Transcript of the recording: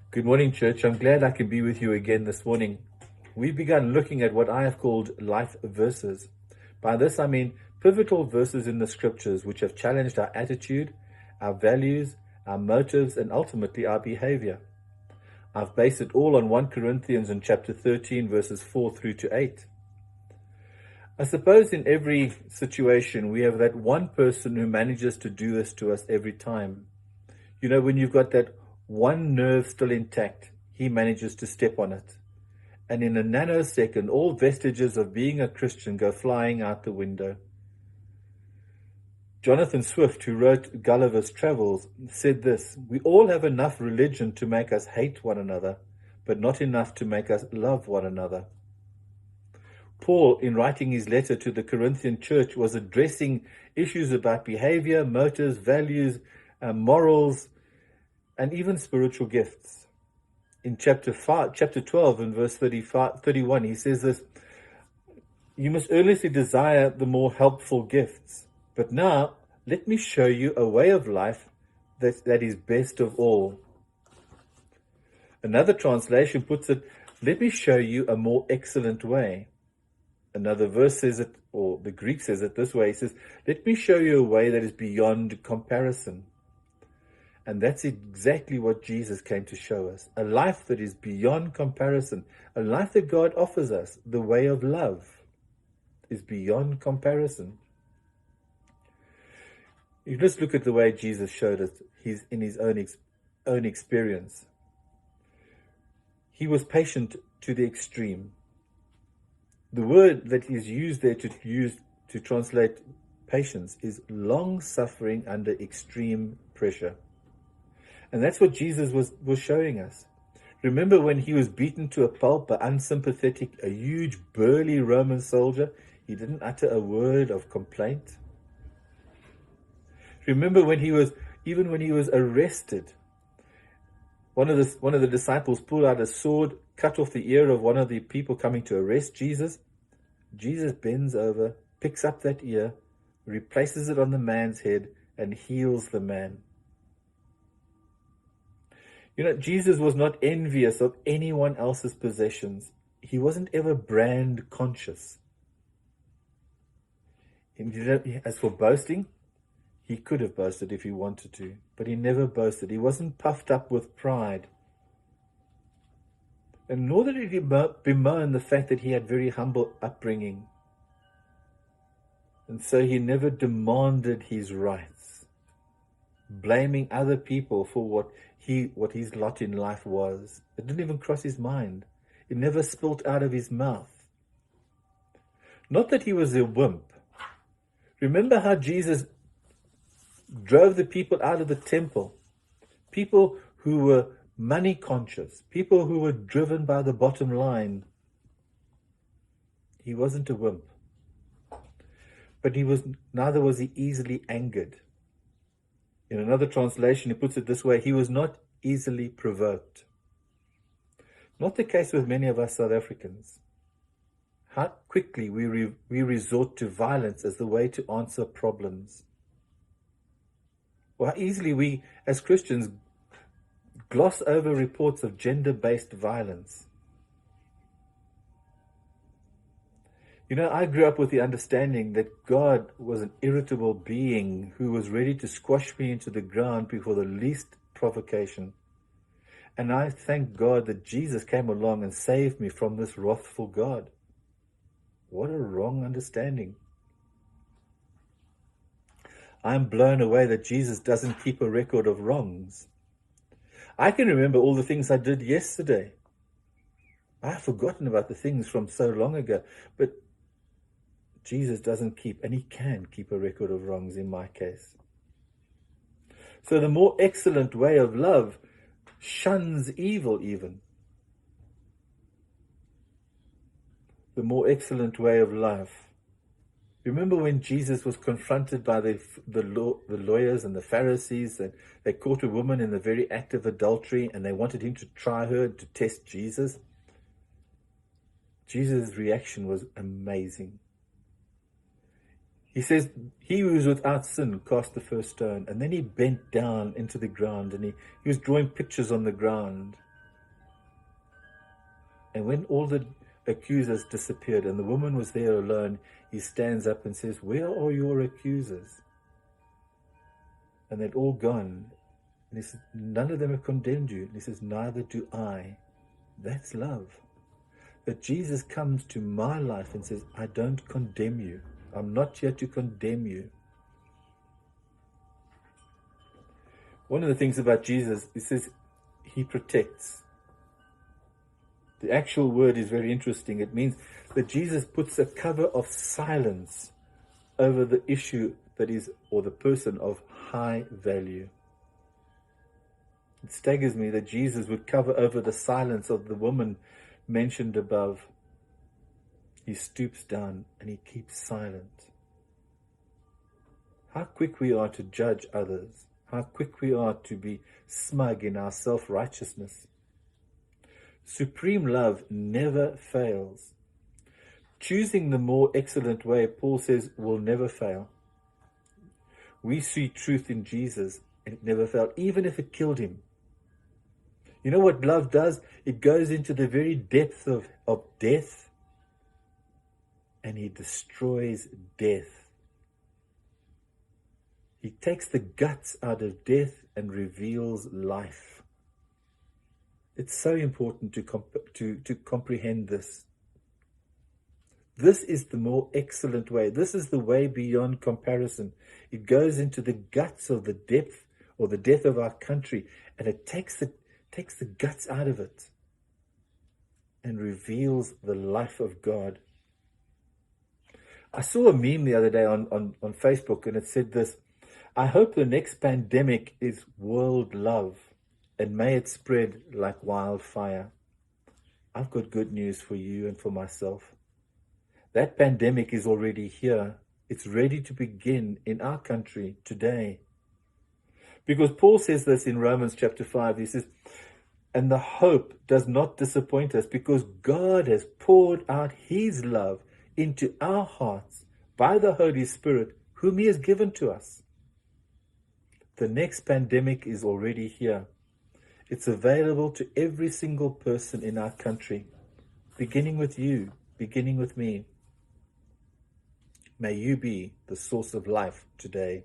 Good morning, church. I'm glad I can be with you again this morning. We've begun looking at what I have called life verses. By this, I mean pivotal verses in the scriptures which have challenged our attitude, our values, our motives, and ultimately our behavior. I've based it all on 1 Corinthians in chapter 13, verses 4 through to 8. I suppose in every situation, we have that one person who manages to do this to us every time. You know, when you've got that one nerve still intact, he manages to step on it. And in a nanosecond, all vestiges of being a Christian go flying out the window. Jonathan Swift, who wrote Gulliver's Travels, said this: "We all have enough religion to make us hate one another, but not enough to make us love one another." Paul, in writing his letter to the Corinthian church, was addressing issues about behavior, motives, values, morals, and even spiritual gifts. In chapter 12 and verse 31, he says this: "You must earnestly desire the more helpful gifts. But now, let me show you a way of life that is best of all." Another translation puts it, "Let me show you a more excellent way." Another verse says it, or the Greek says it this way. He says, "Let me show you a way that is beyond comparison." And that's exactly what Jesus came to show us. A life that is beyond comparison. A life that God offers us. The way of love is beyond comparison. You just look at the way Jesus showed us in his own experience. He was patient to the extreme. The word that is used there to translate patience is long-suffering under extreme pressure. And that's what Jesus was showing us. Remember when he was beaten to a pulp, unsympathetic, a huge burly Roman soldier? He didn't utter a word of complaint. Remember when he was arrested, one of the disciples pulled out a sword, cut off the ear of one of the people coming to arrest Jesus. Jesus bends over, picks up that ear, replaces it on the man's head, and heals the man. You know, Jesus was not envious of anyone else's possessions. He wasn't ever brand conscious. As for boasting, he could have boasted if he wanted to, but he never boasted. He wasn't puffed up with pride. And nor did he bemoan the fact that he had very humble upbringing. And so he never demanded his rights, blaming other people for what his lot in life was. It didn't even cross his mind. It never spilt out of his mouth. Not that he was a wimp. Remember how Jesus drove the people out of the temple, people who were money conscious, people who were driven by the bottom line. He wasn't a wimp, but neither was he easily angered. In another translation, he puts it this way: he was not easily provoked. Not the case with many of us South Africans. How quickly we resort to violence as the way to answer problems. Or how easily we, as Christians, gloss over reports of gender-based violence. You know, I grew up with the understanding that God was an irritable being who was ready to squash me into the ground before the least provocation. And I thank God that Jesus came along and saved me from this wrathful God. What a wrong understanding. I'm blown away that Jesus doesn't keep a record of wrongs. I can remember all the things I did yesterday. I've forgotten about the things from so long ago, but Jesus doesn't keep, and he can keep a record of wrongs in my case. So the more excellent way of love shuns evil even. The more excellent way of life. Remember when Jesus was confronted by the lawyers and the Pharisees, and they caught a woman in the very act of adultery, and they wanted him to try her to test Jesus? Jesus' reaction was amazing. He says, "He who is without sin cast the first stone." And then he bent down into the ground, and he was drawing pictures on the ground. And when all the accusers disappeared and the woman was there alone, he stands up and says, "Where are your accusers?" And they're all gone. And he says, "None of them have condemned you." And he says, "Neither do I." That's love. That Jesus comes to my life and says, "I don't condemn you. I'm not here to condemn you." One of the things about Jesus, he says he protects. The actual word is very interesting. It means that Jesus puts a cover of silence over the issue that is, or the person of high value. It staggers me that Jesus would cover over the silence of the woman mentioned above. He stoops down and he keeps silent. How quick we are to judge others. How quick we are to be smug in our self-righteousness. Supreme love never fails. Choosing the more excellent way, Paul says, will never fail. We see truth in Jesus and it never failed, even if it killed him. You know what love does? It goes into the very depths of death and he destroys death. He takes the guts out of death and reveals life. It's so important to comprehend this. This is the more excellent way. This is the way beyond comparison. It goes into the guts of the depth or the death of our country, and it takes the guts out of it and reveals the life of God. I saw a meme the other day on Facebook, and it said this: "I hope the next pandemic is world love, and may it spread like wildfire." I've got good news for you and for myself. That pandemic is already here. It's ready to begin in our country today. Because Paul says this in Romans chapter 5. He says, "And the hope does not disappoint us because God has poured out his love into our hearts by the Holy Spirit, whom he has given to us." The next pandemic is already here. It's available to every single person in our country, beginning with you, beginning with me. May you be the source of life today.